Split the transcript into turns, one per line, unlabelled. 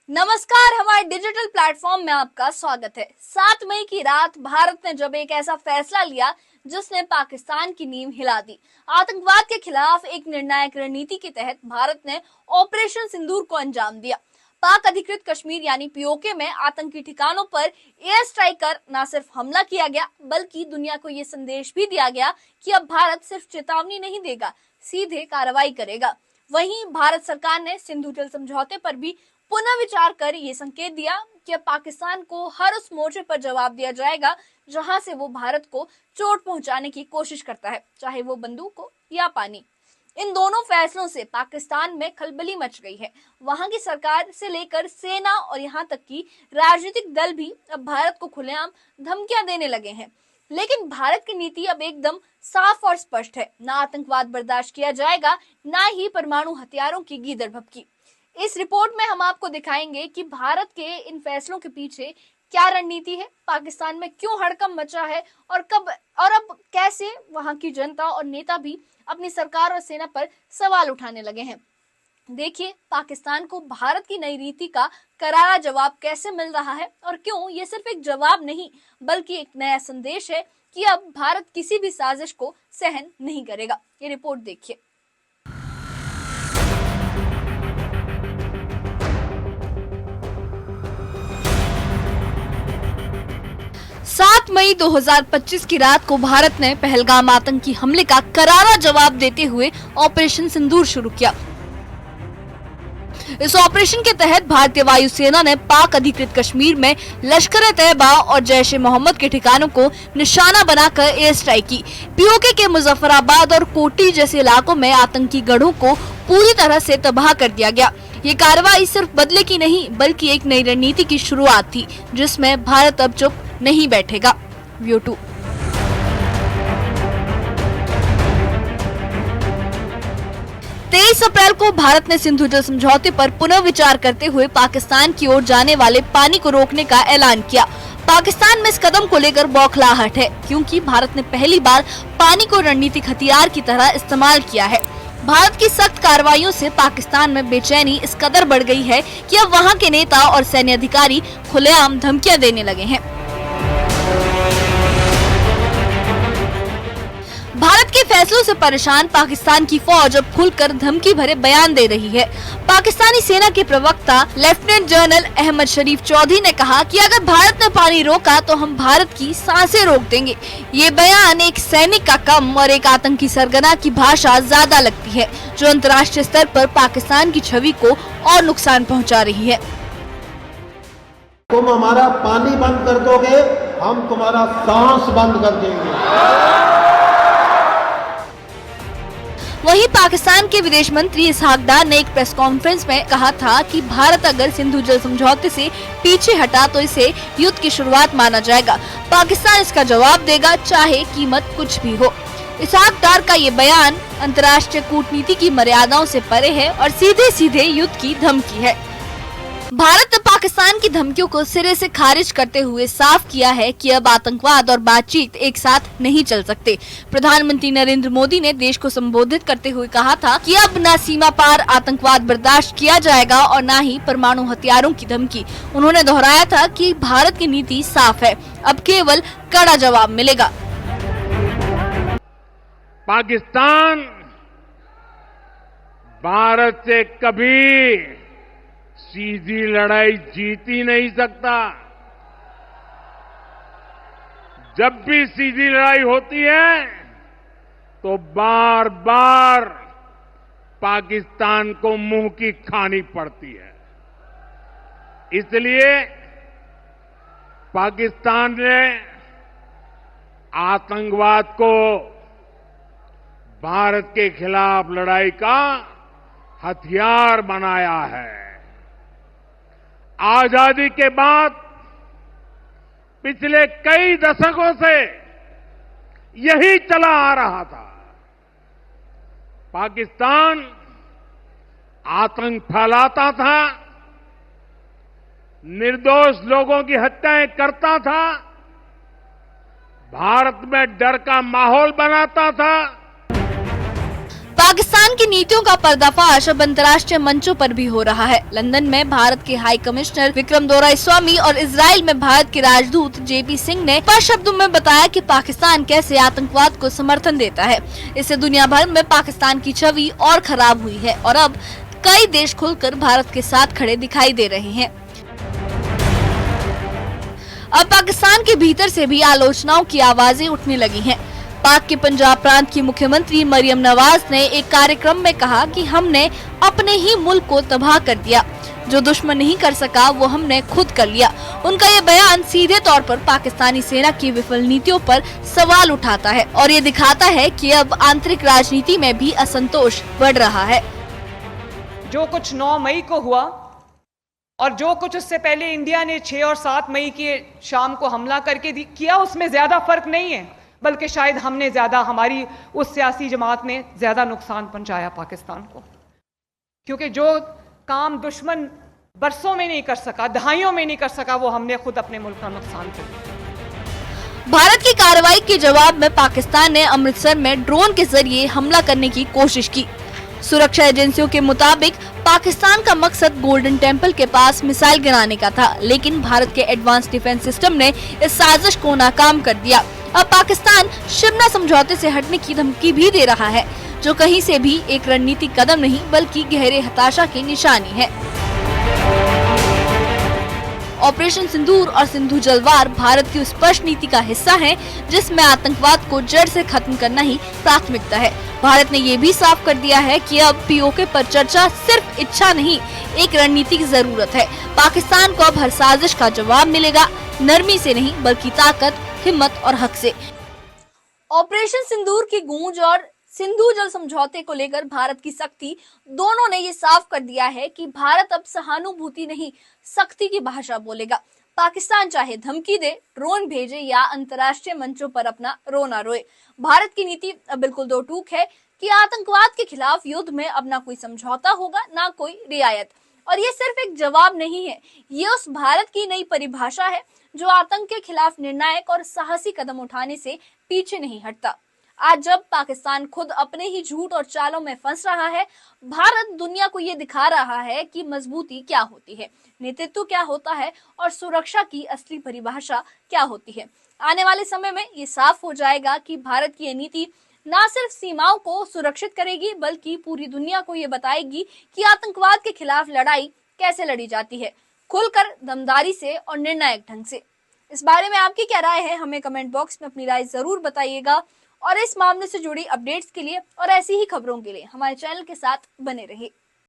नमस्कार, हमारे digital platform में आपका स्वागत है। 7 मई की रात भारत ने जब एक ऐसा फैसला लिया जिसने पाकिस्तान की नींव हिला दी। आतंकवाद के खिलाफ एक निर्णायक रणनीति के तहत भारत ने ऑपरेशन सिंदूर को अंजाम दिया। पाक अधिकृत कश्मीर यानी पीओके में आतंकी ठिकानों पर एयर स्ट्राइक कर न सिर्फ हमला किया गया, बल्कि दुनिया को ये संदेश भी दिया गया कि अब भारत सिर्फ चेतावनी नहीं देगा, सीधे कार्रवाई करेगा। वहीं भारत सरकार ने सिंधु जल समझौते पर भी पुनः विचार कर ये संकेत दिया कि अब पाकिस्तान को हर उस मोर्चे पर जवाब दिया जाएगा जहां से वो भारत को चोट पहुंचाने की कोशिश करता है, चाहे वो बंदूक हो या पानी। इन दोनों फैसलों से पाकिस्तान में खलबली मच गई है। वहां की सरकार से लेकर सेना और यहां तक कि राजनीतिक दल भी अब भारत को खुलेआम धमकियां देने लगे हैं। लेकिन भारत की नीति अब एकदम साफ और स्पष्ट है। ना आतंकवाद बर्दाश्त किया जाएगा, ना ही परमाणु हथियारों की गीदड़ भभकी। इस रिपोर्ट में हम आपको दिखाएंगे कि भारत के इन फैसलों के पीछे क्या रणनीति है, पाकिस्तान में क्यों हड़कंप मचा है और कब और अब कैसे वहां की जनता और नेता भी अपनी सरकार और सेना पर सवाल उठाने लगे हैं। देखिए, पाकिस्तान को भारत की नई नीति का करारा जवाब कैसे मिल रहा है और क्यों ये सिर्फ एक जवाब नहीं बल्कि एक नया संदेश है कि अब भारत किसी भी साजिश को सहन नहीं करेगा। ये रिपोर्ट देखिए। 7 मई 2025 की रात को भारत ने पहलगाम आतंकी हमले का करारा जवाब देते हुए ऑपरेशन सिंदूर शुरू किया। इस ऑपरेशन के तहत भारतीय वायुसेना ने पाक अधिकृत कश्मीर में लश्कर-ए-तैयबा और जैश-ए-मोहम्मद के ठिकानों को निशाना बनाकर एयर स्ट्राइक की। पीओके के मुजफ्फराबाद और कोटी जैसे इलाकों में आतंकी गढ़ों को पूरी तरह से तबाह कर दिया गया। ये कार्रवाई सिर्फ बदले की नहीं बल्कि एक नई रणनीति की शुरुआत थी, जिसमें भारत अब चुप नहीं बैठेगा। व्यू 2। 23 अप्रैल को भारत ने सिंधु जल समझौते पर पुनः विचार करते हुए पाकिस्तान की ओर जाने वाले पानी को रोकने का ऐलान किया। पाकिस्तान में इस कदम को लेकर बौखलाहट है, क्योंकि भारत ने पहली बार पानी को रणनीतिक हथियार की तरह इस्तेमाल किया है। भारत की सख्त कार्रवाइयों से पाकिस्तान में बेचैनी इस कदर बढ़ गई है कि अब वहां के नेता और सैन्य अधिकारी खुलेआम धमकियां देने लगे हैं। भारत के फैसलों से परेशान पाकिस्तान की फौज अब खुलकर धमकी भरे बयान दे रही है। पाकिस्तानी सेना के प्रवक्ता लेफ्टिनेंट जनरल अहमद शरीफ चौधरी ने कहा कि अगर भारत ने पानी रोका तो हम भारत की सांसें रोक देंगे। ये बयान एक सैनिक का कम और एक आतंकी सरगना की भाषा ज्यादा लगती है, जो अंतर्राष्ट्रीय स्तर पर पाकिस्तान की छवि को और नुकसान पहुँचा रही है।
तुम हमारा पानी बंद कर दोगे, हम तुम्हारा सांस बंद कर देंगे।
वहीं पाकिस्तान के विदेश मंत्री इसहाक डार ने एक प्रेस कॉन्फ्रेंस में कहा था कि भारत अगर सिंधु जल समझौते से पीछे हटा तो इसे युद्ध की शुरुआत माना जाएगा। पाकिस्तान इसका जवाब देगा, चाहे कीमत कुछ भी हो। इसहाक डार का ये बयान अंतर्राष्ट्रीय कूटनीति की मर्यादाओं से परे है और सीधे सीधे युद्ध की धमकी है। भारत ने पाकिस्तान की धमकियों को सिरे से खारिज करते हुए साफ किया है कि अब आतंकवाद और बातचीत एक साथ नहीं चल सकते। प्रधानमंत्री नरेंद्र मोदी ने देश को संबोधित करते हुए कहा था कि अब न सीमा पार आतंकवाद बर्दाश्त किया जाएगा और न ही परमाणु हथियारों की धमकी। उन्होंने दोहराया था कि भारत की नीति साफ है, अब केवल कड़ा जवाब मिलेगा।
पाकिस्तान भारत से कभी सीधी लड़ाई जीत ही नहीं सकता। जब भी सीधी लड़ाई होती है तो बार बार पाकिस्तान को मुंह की खानी पड़ती है। इसलिए पाकिस्तान ने आतंकवाद को भारत के खिलाफ लड़ाई का हथियार बनाया है। आजादी के बाद पिछले कई दशकों से यही चला आ रहा था। पाकिस्तान आतंक फैलाता था, निर्दोष लोगों की हत्याएं करता था, भारत में डर का माहौल बनाता था।
पाकिस्तान की नीतियों का पर्दाफाश अब अंतर्राष्ट्रीय मंचों पर भी हो रहा है। लंदन में भारत के हाई कमिश्नर विक्रम दोराईस्वामी और इजराइल में भारत के राजदूत जेपी सिंह ने स्पष्ट शब्दों में बताया कि पाकिस्तान कैसे आतंकवाद को समर्थन देता है। इससे दुनिया भर में पाकिस्तान की छवि और खराब हुई है और अब कई देश खुलकर भारत के साथ खड़े दिखाई दे रहे हैं। अब पाकिस्तान के भीतर से भी आलोचनाओं की आवाजें उठने लगी हैं। पाक के पंजाब प्रांत की मुख्यमंत्री मरियम नवाज ने एक कार्यक्रम में कहा कि हमने अपने ही मुल्क को तबाह कर दिया, जो दुश्मन नहीं कर सका वो हमने खुद कर लिया। उनका ये बयान सीधे तौर पर पाकिस्तानी सेना की विफल नीतियों पर सवाल उठाता है और ये दिखाता है कि अब आंतरिक राजनीति में भी असंतोष बढ़ रहा है।
जो कुछ 9 मई को हुआ और जो कुछ उससे पहले इंडिया ने 6 और 7 मई की शाम को हमला करके किया, उसमें ज्यादा फर्क नहीं है, बल्कि शायद हमने ज्यादा, हमारी उस सियासी जमात ने ज्यादा नुकसान पहुंचाया पाकिस्तान को, क्योंकि जो काम दुश्मन बरसों में नहीं कर सका, दहाइयों में नहीं कर सका, वो हमने खुद अपने मुल्क का नुकसान कर दिया।
भारत की कार्रवाई के जवाब में पाकिस्तान ने अमृतसर में ड्रोन के जरिए हमला करने की कोशिश की। सुरक्षा एजेंसियों के मुताबिक पाकिस्तान का मकसद गोल्डन टेम्पल के पास मिसाइल गिराने का था, लेकिन भारत के एडवांस डिफेंस सिस्टम ने इस साजिश को नाकाम कर दिया। अब पाकिस्तान शिमला समझौते से हटने की धमकी भी दे रहा है, जो कहीं से भी एक रणनीतिक कदम नहीं बल्कि गहरे हताशा की निशानी है। ऑपरेशन सिंदूर और सिंधु जलवार भारत की उस स्पष्ट नीति का हिस्सा है जिसमें आतंकवाद को जड़ से खत्म करना ही प्राथमिकता है। भारत ने ये भी साफ कर दिया है कि अब पीओके पर चर्चा सिर्फ इच्छा नहीं, एक रणनीति की जरूरत है। पाकिस्तान को अब हर साजिश का जवाब मिलेगा, नरमी से नहीं बल्कि ताकत, हिम्मत और हक से। ऑपरेशन सिंदूर की गूंज और सिंधु जल समझौते को लेकर भारत की सख्ती, दोनों ने ये साफ कर दिया है कि भारत अब सहानुभूति नहीं, सख्ती की भाषा बोलेगा। पाकिस्तान चाहे धमकी दे, ड्रोन भेजे या अंतर्राष्ट्रीय मंचों पर अपना रोना रोए, भारत की नीति अब बिल्कुल दो टूक है कि आतंकवाद के खिलाफ युद्ध में अब ना कोई समझौता होगा, ना कोई रियायत। और ये सिर्फ एक जवाब नहीं है, ये उस भारत की नई परिभाषा है जो आतंक के खिलाफ निर्णायक और साहसी कदम उठाने से पीछे नहीं हटता। आज जब पाकिस्तान खुद अपने ही झूठ और चालों में फंस रहा है, भारत दुनिया को ये दिखा रहा है कि मजबूती क्या होती है, नेतृत्व क्या होता है और सुरक्षा की असली परिभाषा क्या होती है। आने वाले समय में ये साफ हो जाएगा कि भारत की ये नीति न सिर्फ सीमाओं को सुरक्षित करेगी बल्कि पूरी दुनिया को ये बताएगी कि आतंकवाद के खिलाफ लड़ाई कैसे लड़ी जाती है, खुलकर, दमदारी से और निर्णायक ढंग से। इस बारे में आपकी क्या राय है, हमें कमेंट बॉक्स में अपनी राय जरूर बताइएगा और इस मामले से जुड़ी अपडेट्स के लिए और ऐसी ही खबरों के लिए हमारे चैनल के साथ बने रहिए।